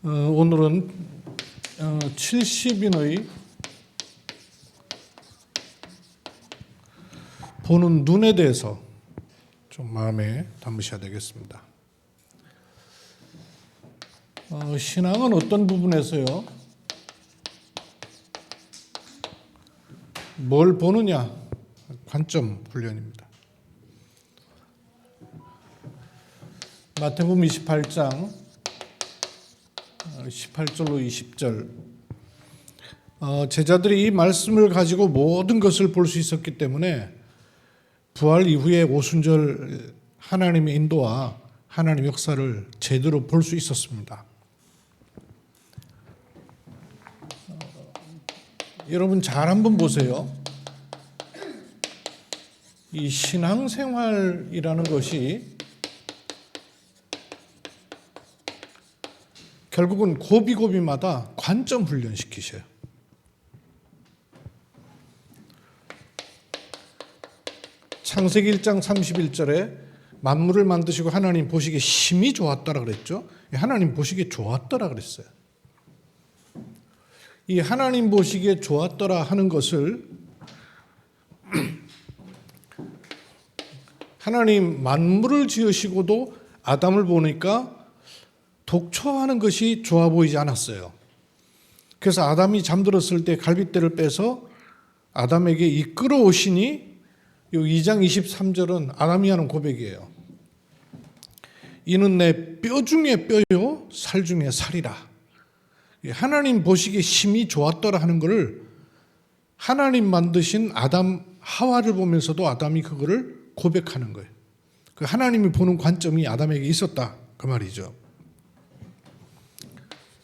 오늘은 70인의 보는 눈에 대해서 좀 마음에 담으셔야 되겠습니다. 신앙은 어떤 부분에서요? 뭘 보느냐? 관점 훈련입니다. 마태복음 28장 18절로 20절 제자들이 이 말씀을 가지고 모든 것을 볼 수 있었기 때문에 부활 이후에 오순절 하나님의 인도와 하나님의 역사를 제대로 볼 수 있었습니다. 여러분 잘 한번 보세요. 이 신앙생활이라는 것이 결국은 고비고비마다 관점 훈련시키셔요. 창세기 1장 31절에 만물을 만드시고 하나님 보시기에 심히 좋았더라 그랬죠. 하나님 보시기에 좋았더라 그랬어요. 이 하나님 보시기에 좋았더라 하는 것을 하나님 만물을 지으시고도 아담을 보니까 독초하는 것이 좋아 보이지 않았어요. 그래서 아담이 잠들었을 때 갈빗대를 빼서 아담에게 이끌어 오시니 이 2장 23절은 아담이 하는 고백이에요. 이는 내 뼈 중에 뼈요 살 중에 살이라. 하나님 보시기에 심히 좋았더라 하는 것을 하나님 만드신 아담 하와를 보면서도 아담이 그거를 고백하는 거예요. 그 하나님이 보는 관점이 아담에게 있었다 그 말이죠.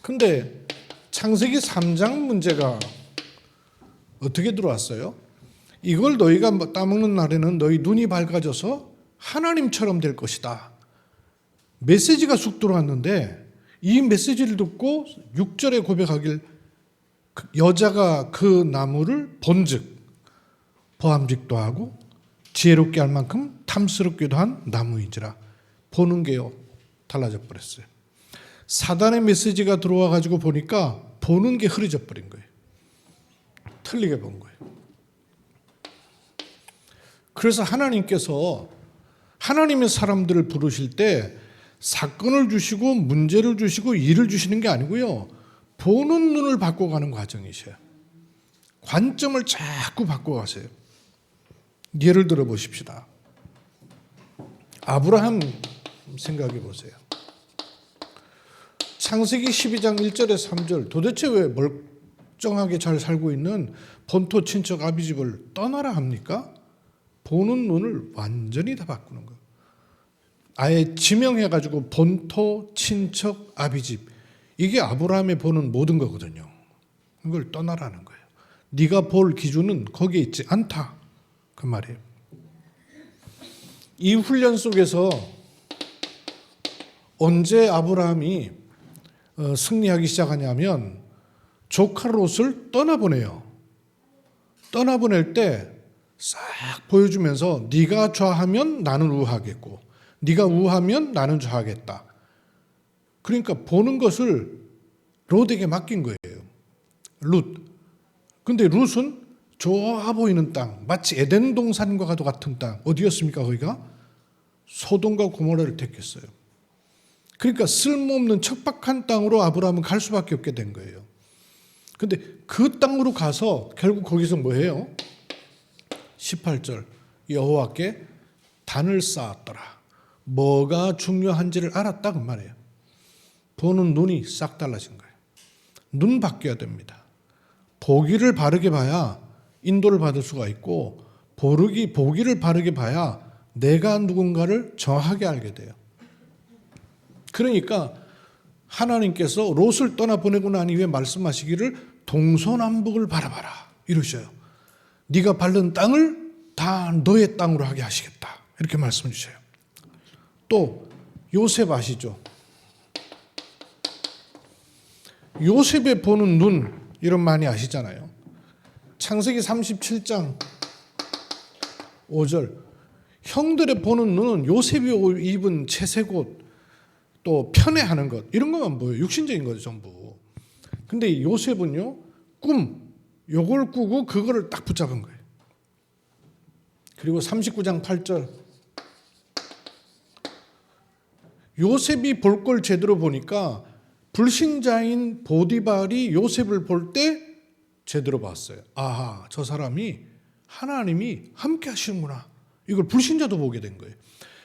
근데 창세기 3장 문제가 어떻게 들어왔어요? 이걸 너희가 따먹는 날에는 너희 눈이 밝아져서 하나님처럼 될 것이다. 메시지가 쑥 들어왔는데 이 메시지를 듣고 6절에 고백하길 여자가 그 나무를 본즉 보암직도 하고 지혜롭게 할 만큼 탐스럽기도 한 나무인지라. 보는 게요 달라져 버렸어요. 사단의 메시지가 들어와 가지고 보니까 보는 게 흐려져 버린 거예요. 틀리게 본 거예요. 그래서 하나님께서 하나님의 사람들을 부르실 때 사건을 주시고 문제를 주시고 일을 주시는 게 아니고요. 보는 눈을 바꿔가는 과정이셔요. 관점을 자꾸 바꿔가세요. 예를 들어 보십시다. 아브라함 생각해 보세요. 창세기 12장 1절에서 3절 도대체 왜 멀쩡하게 잘 살고 있는 본토 친척 아비집을 떠나라 합니까? 보는 눈을 완전히 다 바꾸는 거예요. 아예 지명해가지고 본토 친척 아비집 이게 아브라함이 보는 모든 거거든요. 이걸 떠나라는 거예요. 네가 볼 기준은 거기에 있지 않다 그 말이에요. 이 훈련 속에서 언제 아브라함이 승리하기 시작하냐면 조카 롯을 떠나보내요. 떠나보낼 때 싹 보여주면서 네가 좌하면 나는 우하겠고 네가 우하면 나는 좌하겠다. 그러니까 보는 것을 롯에게 맡긴 거예요. 룻. 근데 룻은 좋아 보이는 땅, 마치 에덴 동산과 같은 땅. 어디였습니까 거기가? 소돔과 고모라를 택했어요. 그러니까 쓸모없는 척박한 땅으로 아브라함은 갈 수밖에 없게 된 거예요. 근데 그 땅으로 가서 결국 거기서 뭐해요? 18절 여호와께 단을 쌓았더라. 뭐가 중요한지를 알았다 그 말이에요. 보는 눈이 싹 달라진 거예요. 눈 바뀌어야 됩니다. 보기를 바르게 봐야 인도를 받을 수가 있고 보기를 바르게 봐야 내가 누군가를 정확하게 알게 돼요. 그러니까 하나님께서 롯을 떠나보내고 난 이후에 말씀하시기를 동서남북을 바라봐라 이러셔요. 네가 밟는 땅을 다 너의 땅으로 하게 하시겠다 이렇게 말씀 주셔요. 또 요셉 아시죠? 요셉의 보는 눈 이런 많이 아시잖아요. 창세기 37장 5절 형들의 보는 눈은 요셉이 입은 채색 옷 또 편애하는 것 이런 것만 보여요. 육신적인 거죠 전부. 근데 요셉은요 요걸 꾸고 그거를 딱 붙잡은 거예요. 그리고 39장 8절 요셉이 볼 걸 제대로 보니까 불신자인 보디발이 요셉을 볼 때 제대로 봤어요. 아하, 저 사람이 하나님이 함께 하시는구나. 이걸 불신자도 보게 된 거예요.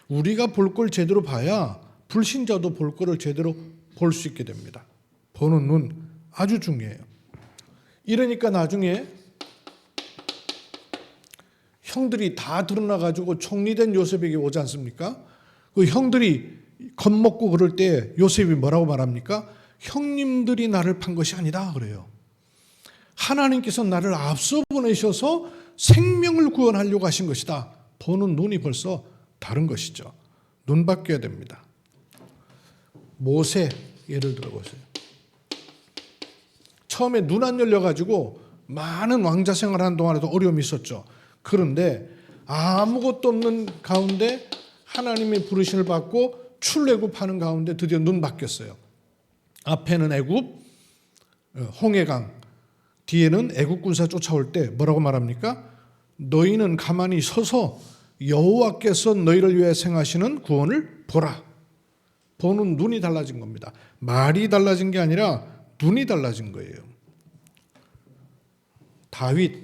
우리가 볼 걸 제대로 봐야 불신자도 볼 거를 제대로 볼 수 있게 됩니다. 보는 눈 아주 중요해요. 이러니까 나중에 형들이 다 드러나가지고 총리된 요셉에게 오지 않습니까? 그 형들이 겁먹고 그럴 때 요셉이 뭐라고 말합니까? 형님들이 나를 판 것이 아니다 그래요. 하나님께서 나를 앞서 보내셔서 생명을 구원하려고 하신 것이다. 보는 눈이 벌써 다른 것이죠. 눈 바뀌어야 됩니다. 모세 예를 들어보세요. 처음에 눈 안 열려가지고 많은 왕자 생활하는 동안에도 어려움이 있었죠. 그런데 아무것도 없는 가운데 하나님의 부르심을 받고 출애굽하는 가운데 드디어 눈 바뀌었어요. 앞에는 애굽, 홍해강, 뒤에는 애굽 군사 쫓아올 때 뭐라고 말합니까? 너희는 가만히 서서 여호와께서 너희를 위해 행하시는 구원을 보라. 보는 눈이 달라진 겁니다. 말이 달라진 게 아니라 눈이 달라진 거예요. 다윗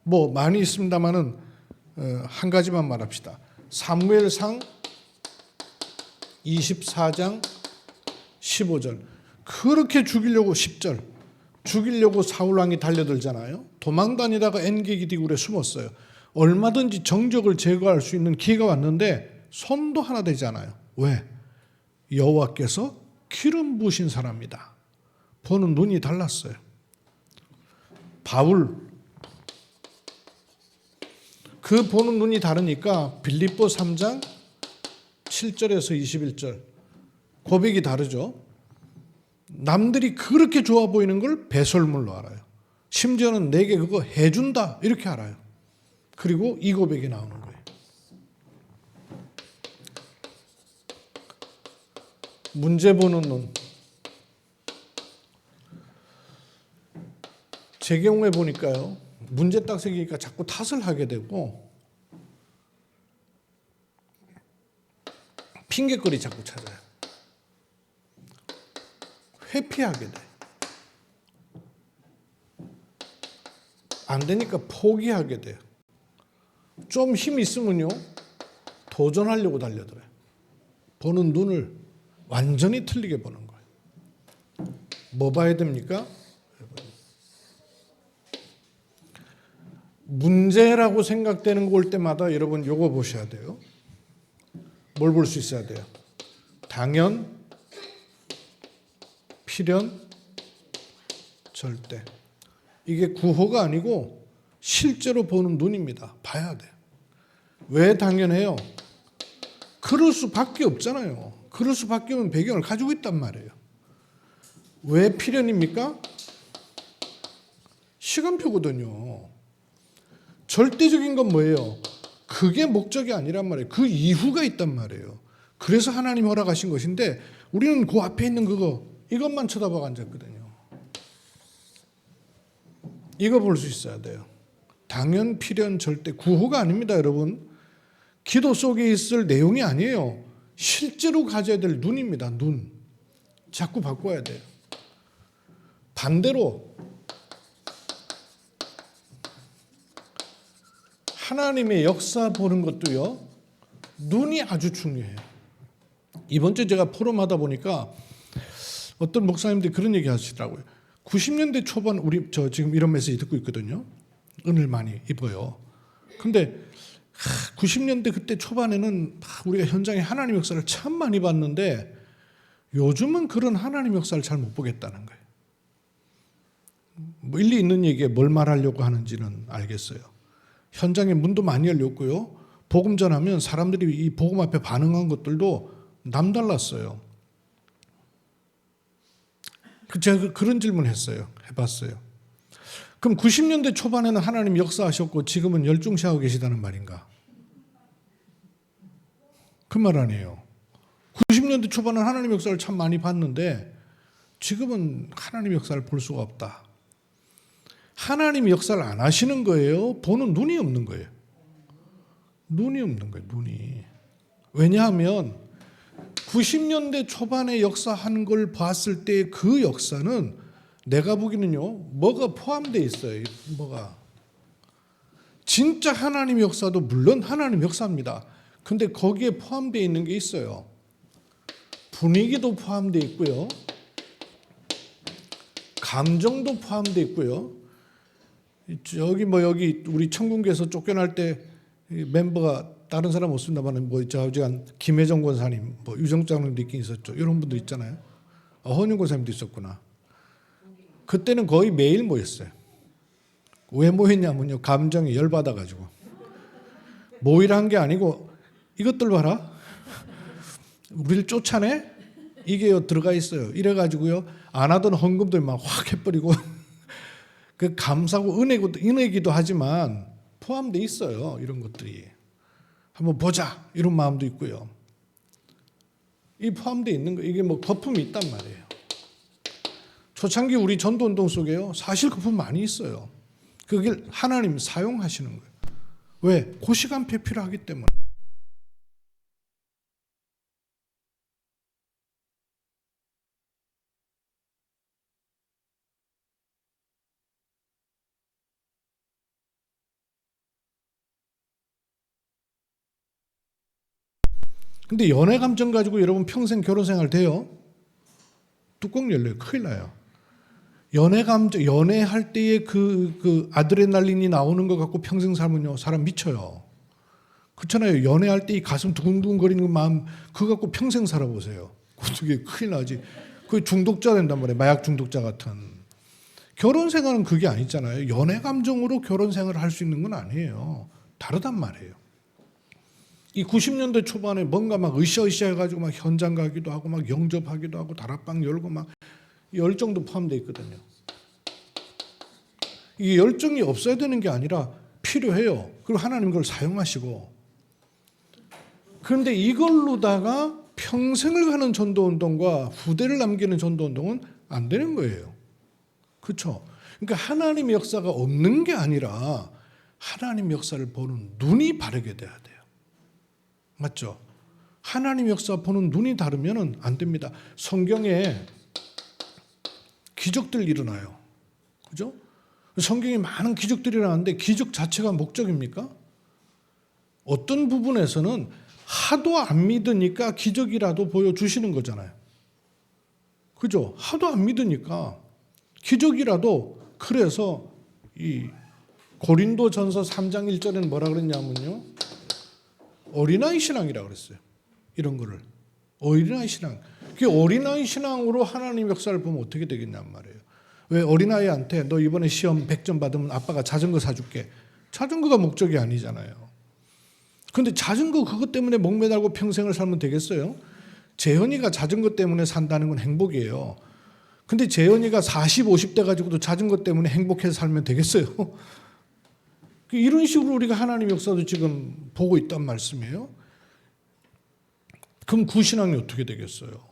뭐 많이 있습니다만은 한 가지만 말합시다. 사무엘상 24장 15절 그렇게 죽이려고 10절 죽이려고 사울왕이 달려들잖아요. 도망다니다가 엔게디 디굴에 숨었어요. 얼마든지 정적을 제거할 수 있는 기회가 왔는데 손도 하나 대지 않아요. 왜? 여호와께서 기름 부으신 사람이다. 보는 눈이 달랐어요. 바울 그 보는 눈이 다르니까 빌립보 3장 7절에서 21절 고백이 다르죠. 남들이 그렇게 좋아 보이는 걸 배설물로 알아요. 심지어는 내게 그거 해준다 이렇게 알아요. 그리고 이 고백이 나오는 거예요. 문제 보는 눈. 제 경우에 보니까요. 문제 딱 생기니까 자꾸 탓을 하게 되고 핑계거리 자꾸 찾아요. 회피하게 돼. 안 되니까 포기하게 돼요. 좀 힘 있으면요. 도전하려고 달려들어요. 보는 눈을 완전히 틀리게 보는 거예요. 뭐 봐야 됩니까? 문제라고 생각되는 거 올 때마다 여러분 요거 보셔야 돼요. 뭘 볼 수 있어야 돼요? 당연, 필연, 절대. 이게 구호가 아니고 실제로 보는 눈입니다. 봐야 돼요. 왜 당연해요? 그럴 수밖에 없잖아요. 그럴 수밖에 없는 배경을 가지고 있단 말이에요. 왜 필연입니까? 시간표거든요. 절대적인 건 뭐예요? 그게 목적이 아니란 말이에요. 그 이후가 있단 말이에요. 그래서 하나님이 허락하신 것인데 우리는 그 앞에 있는 그거 이것만 쳐다보고 앉았거든요. 이거 볼 수 있어야 돼요. 당연, 필연, 절대. 구호가 아닙니다, 여러분. 기도 속에 있을 내용이 아니에요. 실제로 가져야 될 눈입니다. 눈. 자꾸 바꿔야 돼요. 반대로 하나님의 역사 보는 것도요. 눈이 아주 중요해요. 이번 주 제가 포럼하다 보니까 어떤 목사님들이 그런 얘기 하시더라고요. 90년대 초반 저 지금 이런 메시지 듣고 있거든요. 은을 많이 입어요. 근데 90년대 그때 초반에는 우리가 현장에 하나님 역사를 참 많이 봤는데 요즘은 그런 하나님 역사를 잘 못 보겠다는 거예요. 뭐 일리 있는 얘기에 뭘 말하려고 하는지는 알겠어요. 현장에 문도 많이 열렸고요. 복음 전하면 사람들이 이 복음 앞에 반응한 것들도 남달랐어요. 제가 그런 질문을 했어요. 해봤어요. 그럼 90년대 초반에는 하나님 역사하셨고 지금은 열중시하고 계시다는 말인가? 그 말 아니에요. 90년대 초반은 하나님 역사를 참 많이 봤는데 지금은 하나님 역사를 볼 수가 없다. 하나님 역사를 안 하시는 거예요? 보는 눈이 없는 거예요. 눈이 없는 거예요. 눈이. 왜냐하면 90년대 초반에 역사하는 걸 봤을 때 그 역사는 내가 보기는요, 뭐가 포함되어 있어요. 뭐가. 진짜 하나님 역사도 물론 하나님 역사입니다. 근데 거기에 포함되어 있는 게 있어요. 분위기도 포함되어 있고요. 감정도 포함되어 있고요. 여기 우리 천궁교에서 쫓겨날 때 멤버가 다른 사람 없습니다만 좌우지간 김혜정 권사님, 유정장님도 있긴 있었죠. 이런 분들 있잖아요. 허윤 권사님도 있었구나. 그때는 거의 매일 모였어요. 왜 모였냐면요, 감정이 열받아가지고 모이라 한 게 아니고 이것들 봐라, 우리를 쫓아내? 이게 들어가 있어요. 이래가지고요, 안 하던 헌금들 막 확 해버리고 그 감사고 은혜기도 하지만 포함돼 있어요. 이런 것들이 한번 보자 이런 마음도 있고요. 이 포함돼 있는 거, 이게 거품이 있단 말이에요. 초창기 우리 전도운동 속에요, 사실 거품 많이 있어요. 그게 하나님 사용하시는 거예요. 왜? 그 시간표에 필요하기 때문에. 근데 연애 감정 가지고 여러분 평생 결혼 생활 돼요? 뚜껑 열려요. 큰일 나요. 연애 감정, 연애할 때의 그 아드레날린이 나오는 것 갖고 평생 살면요, 사람 미쳐요. 그렇잖아요. 연애할 때 이 가슴 두근두근거리는 그 마음, 그거 갖고 평생 살아보세요. 그게 큰일 나지. 그 중독자 된단 말이에요. 마약 중독자 같은. 결혼 생활은 그게 아니잖아요. 연애 감정으로 결혼 생활을 할 수 있는 건 아니에요. 다르단 말이에요. 이 90년대 초반에 뭔가 막 으쌰으쌰 해가지고 막 현장 가기도 하고 막 영접하기도 하고 다락방 열고 막 열정도 포함되어 있거든요. 이게 열정이 없어야 되는 게 아니라 필요해요. 그리고 하나님 그걸 사용하시고. 그런데 이걸로다가 평생을 가는 전도운동과 후대를 남기는 전도운동은 안 되는 거예요. 그렇죠? 그러니까 하나님의 역사가 없는 게 아니라 하나님 역사를 보는 눈이 바르게 돼야 돼요. 맞죠? 하나님 역사 보는 눈이 다르면 안 됩니다. 성경에 기적들 일어나요. 그죠? 성경에 많은 기적들이 일어나는데 기적 자체가 목적입니까? 어떤 부분에서는 하도 안 믿으니까 기적이라도 보여주시는 거잖아요. 그죠? 하도 안 믿으니까 기적이라도. 그래서 이 고린도전서 3장 1절에는 뭐라 그랬냐면요, 어린아이 신앙이라고 그랬어요. 이런 거를 어린아이 신앙. 그 어린아이 신앙으로 하나님 역사를 보면 어떻게 되겠냔 말이에요. 왜 어린아이한테 너 이번에 시험 100점 받으면 아빠가 자전거 사줄게. 자전거가 목적이 아니잖아요. 근데 자전거 그것 때문에 목매달고 평생을 살면 되겠어요? 재현이가 자전거 때문에 산다는 건 행복이에요. 근데 재현이가 40, 50대 가지고도 자전거 때문에 행복해서 살면 되겠어요? 이런 식으로 우리가 하나님 역사도 지금 보고 있단 말씀이에요. 그럼 구신앙이 어떻게 되겠어요?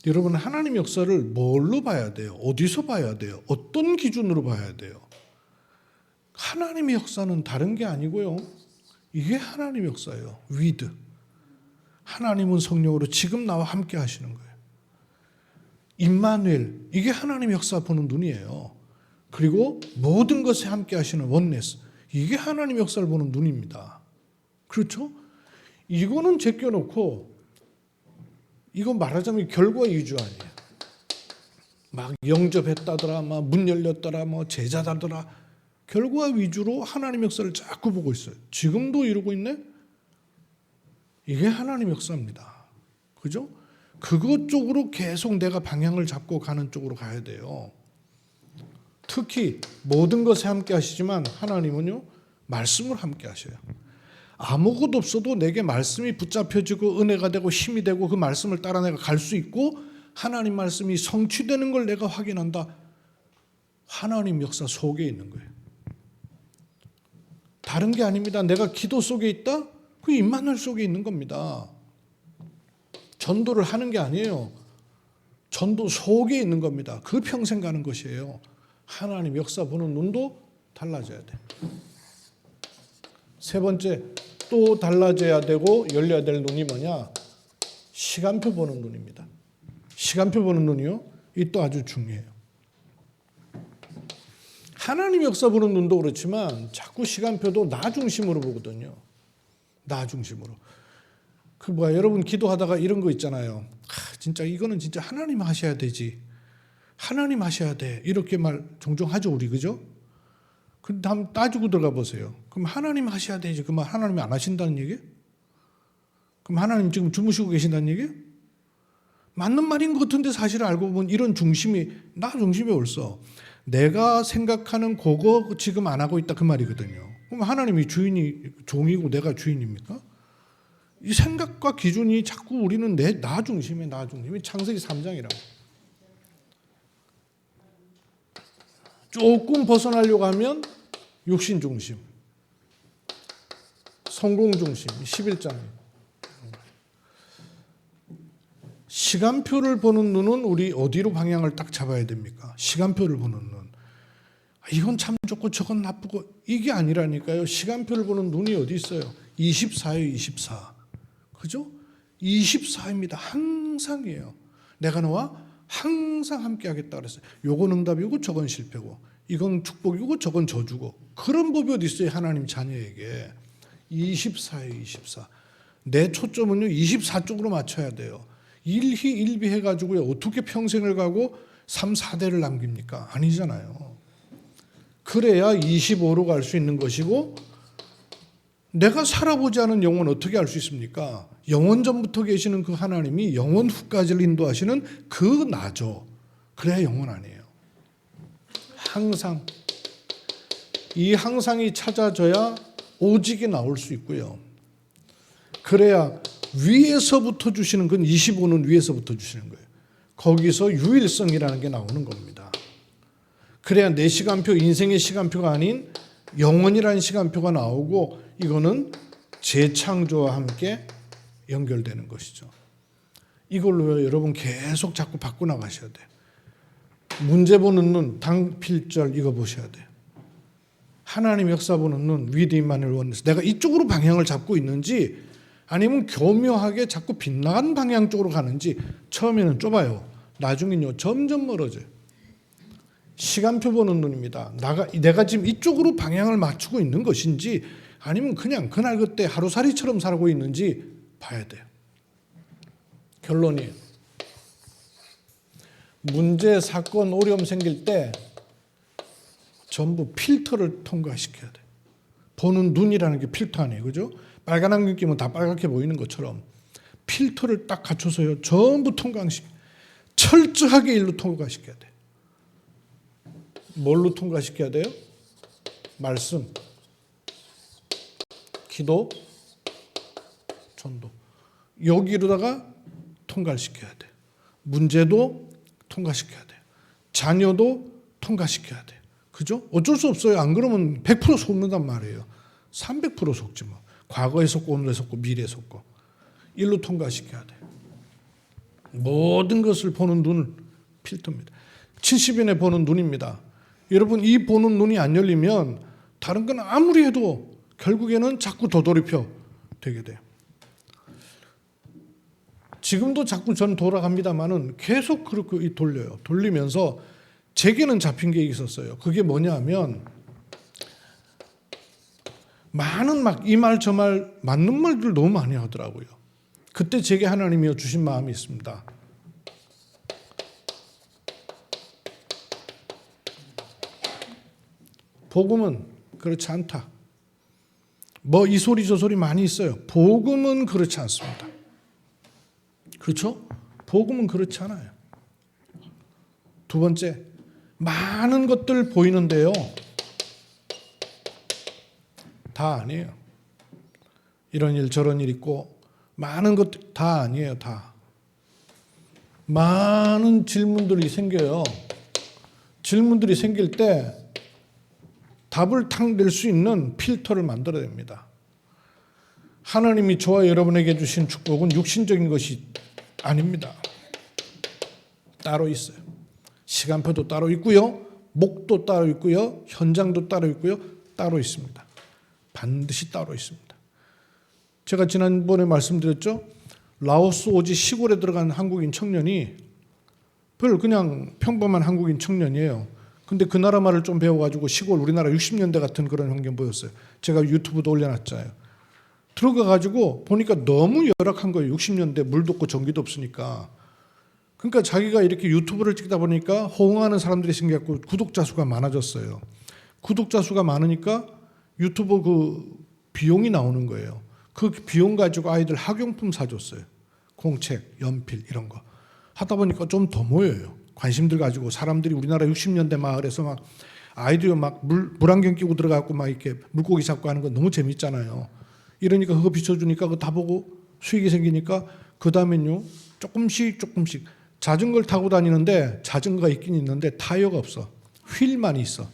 여러분, 하나님 역사를 뭘로 봐야 돼요? 어디서 봐야 돼요? 어떤 기준으로 봐야 돼요? 하나님의 역사는 다른 게 아니고요, 이게 하나님의 역사예요. 위드. 하나님은 성령으로 지금 나와 함께 하시는 거예요. 임마누엘. 이게 하나님의 역사 보는 눈이에요. 그리고 모든 것에 함께 하시는 원네스. 이게 하나님의 역사를 보는 눈입니다. 그렇죠? 이거는 제껴놓고 이거 말하자면 결과 위주 아니에요. 막 영접했다더라, 막 문 열렸더라, 뭐 제자다더라. 결과 위주로 하나님 역사를 자꾸 보고 있어요. 지금도 이러고 있네? 이게 하나님 역사입니다. 그죠? 그것 쪽으로 계속 내가 방향을 잡고 가는 쪽으로 가야 돼요. 특히 모든 것에 함께 하시지만 하나님은요, 말씀을 함께 하셔요. 아무것도 없어도 내게 말씀이 붙잡혀지고 은혜가 되고 힘이 되고 그 말씀을 따라 내가 갈 수 있고 하나님 말씀이 성취되는 걸 내가 확인한다. 하나님 역사 속에 있는 거예요. 다른 게 아닙니다. 내가 기도 속에 있다? 그 임마누엘 속에 있는 겁니다. 전도를 하는 게 아니에요. 전도 속에 있는 겁니다. 그 평생 가는 것이에요. 하나님 역사 보는 눈도 달라져야 돼. 세 번째, 또 달라져야 되고 열려야 될 눈이 뭐냐? 시간표 보는 눈입니다. 시간표 보는 눈이요. 이 또 아주 중요해요. 하나님 역사 보는 눈도 그렇지만 자꾸 시간표도 나 중심으로 보거든요. 나 중심으로. 그 뭐야, 여러분 기도하다가 이런 거 있잖아요. 진짜 이거는 진짜 하나님 하셔야 되지. 하나님 하셔야 돼. 이렇게 말 종종 하죠, 우리. 그죠? 근데 한번 따지고 들어가 보세요. 그럼 하나님 하셔야 되지. 그럼 하나님이 안 하신다는 얘기예요? 그럼 하나님 지금 주무시고 계신다는 얘기예요? 맞는 말인 것 같은데 사실 알고 보면 이런 중심이 나 중심에 옳어. 내가 생각하는 그거 지금 안 하고 있다 그 말이거든요. 그럼 하나님이 종이고 내가 주인입니까? 이 생각과 기준이 자꾸 우리는 나 중심에 창세기 3장이라고. 조금 벗어나려고 하면 육신 중심, 성공 중심, 11장. 시간표를 보는 눈은 우리 어디로 방향을 딱 잡아야 됩니까? 시간표를 보는 눈. 이건 참 좋고 저건 나쁘고 이게 아니라니까요. 시간표를 보는 눈이 어디 있어요? 24예요, 24. 그죠? 24입니다. 항상이에요. 내가 너와 항상 함께 하겠다 그랬어요. 요건 응답이고 저건 실패고 이건 축복이고 저건 저주고 그런 법이 어디 있어요? 하나님 자녀에게. 24예요, 24. 내 초점은요 24쪽으로 맞춰야 돼요. 일희일비 해가지고요 어떻게 평생을 가고 3, 4대를 남깁니까? 아니잖아요. 그래야 25로 갈 수 있는 것이고 내가 살아보지 않은 영혼 어떻게 알 수 있습니까? 영원 전부터 계시는 그 하나님이 영원 후까지를 인도하시는 그 나죠. 그래야 영원 아니에요. 항상 이 항상이 찾아져야 오직이 나올 수 있고요. 그래야 위에서부터 주시는 건 25는 위에서부터 주시는 거예요. 거기서 유일성이라는 게 나오는 겁니다. 그래야 내 시간표, 인생의 시간표가 아닌 영원이라는 시간표가 나오고 이거는 재창조와 함께 연결되는 것이죠. 이걸로 여러분 계속 자꾸 바꿔나가셔야 돼요. 문제 보는 눈, 당필절 이거 보셔야 돼요. 하나님 역사 보는 눈, 위드 임마누엘 원네스. 내가 이쪽으로 방향을 잡고 있는지 아니면 교묘하게 자꾸 빗나간 방향 쪽으로 가는지 처음에는 좁아요. 나중에는요 점점 멀어져요. 시간표 보는 눈입니다. 내가 지금 이쪽으로 방향을 맞추고 있는 것인지 아니면 그냥 그날 그때 하루살이처럼 살고 있는지 봐야 돼요. 결론이 문제, 사건, 어려움 생길 때 전부 필터를 통과시켜야 돼요. 보는 눈이라는 게 필터 아니에요. 그죠? 빨간 안경 끼면 다 빨갛게 보이는 것처럼 필터를 딱 갖춰서요. 전부 철저하게 일로 통과시켜야 돼요. 뭘로 통과시켜야 돼요? 말씀, 기도, 전도. 여기로다가 통과시켜야 돼요. 문제도 통과시켜야 돼요. 자녀도 통과시켜야 돼요. 그죠? 어쩔 수 없어요. 안 그러면 100% 속는단 말이에요. 300% 속지 뭐. 과거에 속고 오늘에 속고 미래에 속고. 일로 통과시켜야 돼요. 모든 것을 보는 눈을 필터입니다. 70인에 보는 눈입니다. 여러분 이 보는 눈이 안 열리면 다른 건 아무리 해도 결국에는 자꾸 도돌이표 되게 돼요. 지금도 자꾸 전 돌아갑니다만은 계속 그렇게 돌려요. 돌리면서 제게는 잡힌 게 있었어요. 그게 뭐냐 하면 많은 막 이 말 저 말 맞는 말들 너무 많이 하더라고요. 그때 제게 하나님이 주신 마음이 있습니다. 복음은 그렇지 않다. 뭐 이 소리 저 소리 많이 있어요. 복음은 그렇지 않습니다. 그렇죠? 복음은 그렇지 않아요. 두 번째, 많은 것들 보이는데요. 다 아니에요. 이런 일 저런 일 있고 많은 것들 다 아니에요. 다. 많은 질문들이 생겨요. 질문들이 생길 때 답을 탁 낼 수 있는 필터를 만들어야 됩니다. 하나님이 저와 여러분에게 주신 축복은 육신적인 것이 아닙니다. 따로 있어요. 시간표도 따로 있고요. 목도 따로 있고요. 현장도 따로 있고요. 따로 있습니다. 반드시 따로 있습니다. 제가 지난번에 말씀드렸죠. 라오스 오지 시골에 들어간 한국인 청년이 그냥 평범한 한국인 청년이에요. 근데 그 나라 말을 좀 배워가지고 시골 우리나라 60년대 같은 그런 환경 보였어요. 제가 유튜브도 올려놨잖아요. 들어가가지고 보니까 너무 열악한 거예요. 60년대 물도 없고 전기도 없으니까. 그러니까 자기가 이렇게 유튜브를 찍다 보니까 호응하는 사람들이 생겼고 구독자 수가 많아졌어요. 구독자 수가 많으니까 유튜브 그 비용이 나오는 거예요. 그 비용 가지고 아이들 학용품 사줬어요. 공책, 연필 이런 거. 하다 보니까 좀 더 모여요. 관심들 가지고 사람들이 우리나라 60년대 마을에서 막 아이들이 막 물안경 끼고 들어가고 막 이렇게 물고기 잡고 하는 거 너무 재밌잖아요. 이러니까 그거 비춰주니까 그거 다 보고 수익이 생기니까 그 다음엔요 조금씩 자전거를 타고 다니는데 자전거가 있긴 있는데 타이어가 없어. 휠만 있어.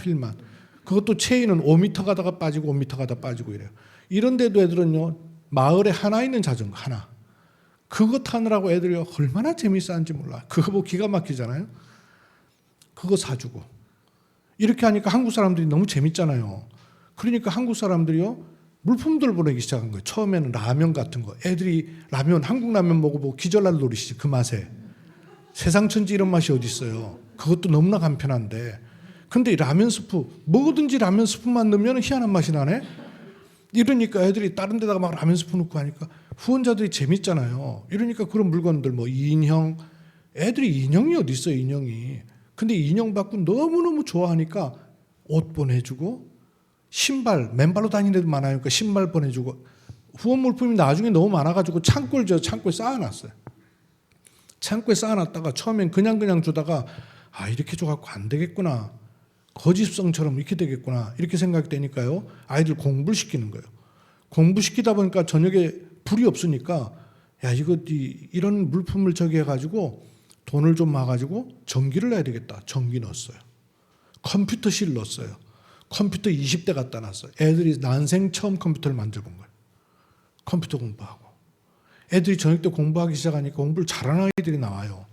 휠만. 그것도 체인은 5m 가다가 빠지고 5m 가다 빠지고 이래요. 이런데도 애들은요 마을에 하나 있는 자전거 하나. 그거 타느라고 애들이 얼마나 재밌어 하는지 몰라. 그거 보고 기가 막히잖아요. 그거 사주고. 이렇게 하니까 한국 사람들이 너무 재밌잖아요. 그러니까 한국 사람들이요 물품들 보내기 시작한 거예요. 처음에는 라면 같은 거. 애들이 라면, 한국 라면 먹어보고 기절날 노릇이지 그 맛에. 세상 천지 이런 맛이 어디 있어요. 그것도 너무나 간편한데. 근데 이 라면 스프, 뭐든지 라면 스프만 넣으면 희한한 맛이 나네. 이러니까 애들이 다른 데다가 막 라면 스프 넣고 하니까 후원자들이 재밌잖아요. 이러니까 그런 물건들 뭐 인형, 애들이 인형이 어디 있어요, 인형이. 근데 인형 받고 너무너무 좋아하니까 옷 보내주고 신발, 맨발로 다니는 애도 많아요. 그러니까 신발 보내주고 후원 물품이 나중에 너무 많아가지고 창고에 쌓아놨어요. 창고에 쌓아놨다가 처음엔 그냥 주다가 아 이렇게 줘갖고 안 되겠구나. 거짓성처럼 이렇게 되겠구나. 이렇게 생각이 되니까요. 아이들 공부를 시키는 거예요. 공부시키다 보니까 저녁에 불이 없으니까 야 이거 이런 물품을 저기 해가지고 돈을 좀 모아가지고 전기를 내야 되겠다. 전기 넣었어요. 컴퓨터실 넣었어요. 컴퓨터 20대 갖다 놨어요. 애들이 난생 처음 컴퓨터를 만져본 거예요. 컴퓨터 공부하고. 애들이 저녁 때 공부하기 시작하니까 공부를 잘하는 아이들이 나와요.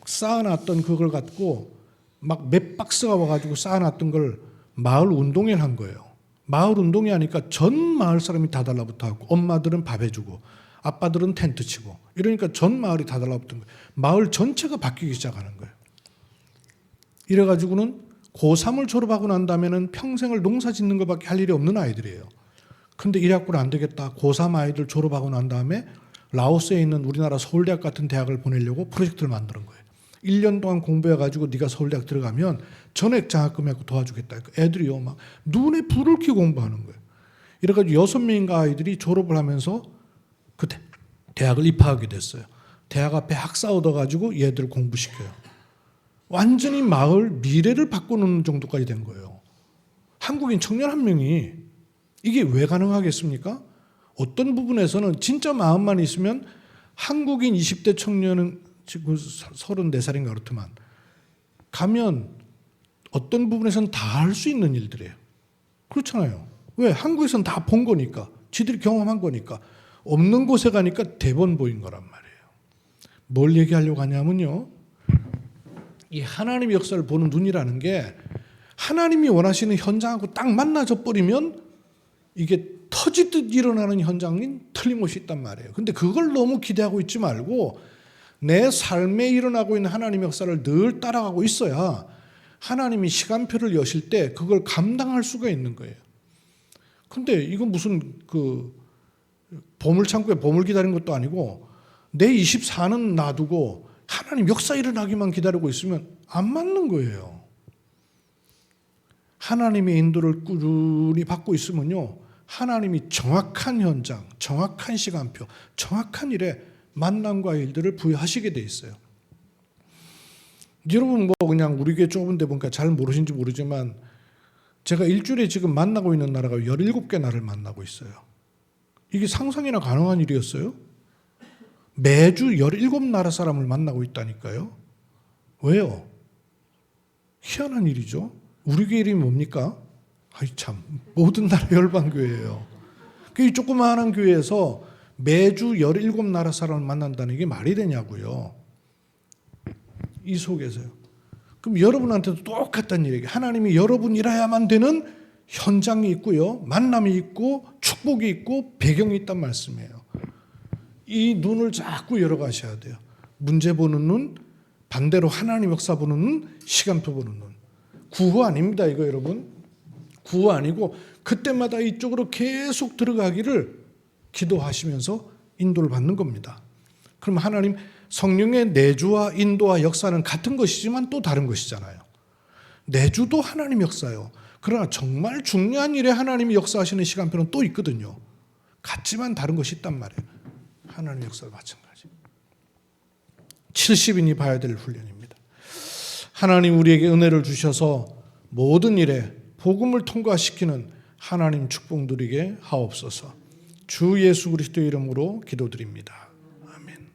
쌓아놨던 그걸 갖고 막 몇 박스가 와가지고 쌓아놨던 걸 마을 운동회를 한 거예요. 마을 운동회 하니까 전 마을 사람이 다 달라붙어갖고 엄마들은 밥 해주고 아빠들은 텐트 치고 이러니까 전 마을이 다 달라붙은 거예요. 마을 전체가 바뀌기 시작하는 거예요. 이래가지고는 고3을 졸업하고 난 다음에는 평생을 농사 짓는 것밖에 할 일이 없는 아이들이에요. 근데 이래갖고는 안 되겠다. 고3 아이들 졸업하고 난 다음에 라오스에 있는 우리나라 서울대학 같은 대학을 보내려고 프로젝트를 만드는 거예요. 1년 동안 공부해가지고 네가 서울대학 들어가면 전액 장학금하고 도와주겠다. 애들이요 막 눈에 불을 켜고 공부하는 거예요. 이래가지고 6명인가 아이들이 졸업을 하면서 그 대학을 입학하게 됐어요. 대학 앞에 학사 얻어가지고 얘들 공부시켜요. 완전히 마을 미래를 바꾸는 정도까지 된 거예요. 한국인 청년 한 명이 이게 왜 가능하겠습니까? 어떤 부분에서는 진짜 마음만 있으면 한국인 20대 청년은 지금 34살인가 그렇더만 가면 어떤 부분에서는 다 할 수 있는 일들이에요. 그렇잖아요. 왜? 한국에서는 다 본 거니까. 지들이 경험한 거니까. 없는 곳에 가니까 대본 보인 거란 말이에요. 뭘 얘기하려고 하냐면요. 이 하나님의 역사를 보는 눈이라는 게 하나님이 원하시는 현장하고 딱 만나져 버리면 이게 터지듯 일어나는 현장이 틀림없이 있단 말이에요. 근데 그걸 너무 기대하고 있지 말고 내 삶에 일어나고 있는 하나님의 역사를 늘 따라가고 있어야 하나님이 시간표를 여실 때 그걸 감당할 수가 있는 거예요. 근데 이건 무슨 그 보물창고에 보물 기다린 것도 아니고 내 24는 놔두고 하나님 역사 일어나기만 기다리고 있으면 안 맞는 거예요. 하나님의 인도를 꾸준히 받고 있으면요. 하나님이 정확한 현장, 정확한 시간표, 정확한 일에 만남과 일들을 부여하시게 돼 있어요. 여러분 뭐 그냥 우리 교회 좁은 데 보니까 잘 모르신지 모르지만 제가 일주일에 지금 만나고 있는 나라가 17개 나라를 만나고 있어요. 이게 상상이나 가능한 일이었어요? 매주 17나라 사람을 만나고 있다니까요. 왜요? 희한한 일이죠. 우리 교회 이름이 뭡니까? 아이 참 모든 나라 열방교회예요. 이 조그마한 교회에서 매주 17나라 사람을 만난다는 게 말이 되냐고요. 이 속에서요. 그럼 여러분한테도 똑같다는 얘기예요. 하나님이 여러분이라야만 되는 현장이 있고요. 만남이 있고 축복이 있고 배경이 있단 말씀이에요. 이 눈을 자꾸 열어가셔야 돼요. 문제 보는 눈, 반대로 하나님 역사 보는 눈, 시간표 보는 눈. 구호 아닙니다, 이거 여러분. 구호 아니고 그때마다 이쪽으로 계속 들어가기를 기도하시면서 인도를 받는 겁니다. 그럼 하나님 성령의 내주와 인도와 역사는 같은 것이지만 또 다른 것이잖아요. 내주도 하나님 역사요. 그러나 정말 중요한 일에 하나님이 역사하시는 시간표는 또 있거든요. 같지만 다른 것이 있단 말이에요. 하나님 역사도 마찬가지. 70인이 봐야 될 훈련입니다. 하나님 우리에게 은혜를 주셔서 모든 일에 복음을 통과시키는 하나님 축복 누리게 하옵소서. 주 예수 그리스도의 이름으로 기도드립니다. 아멘.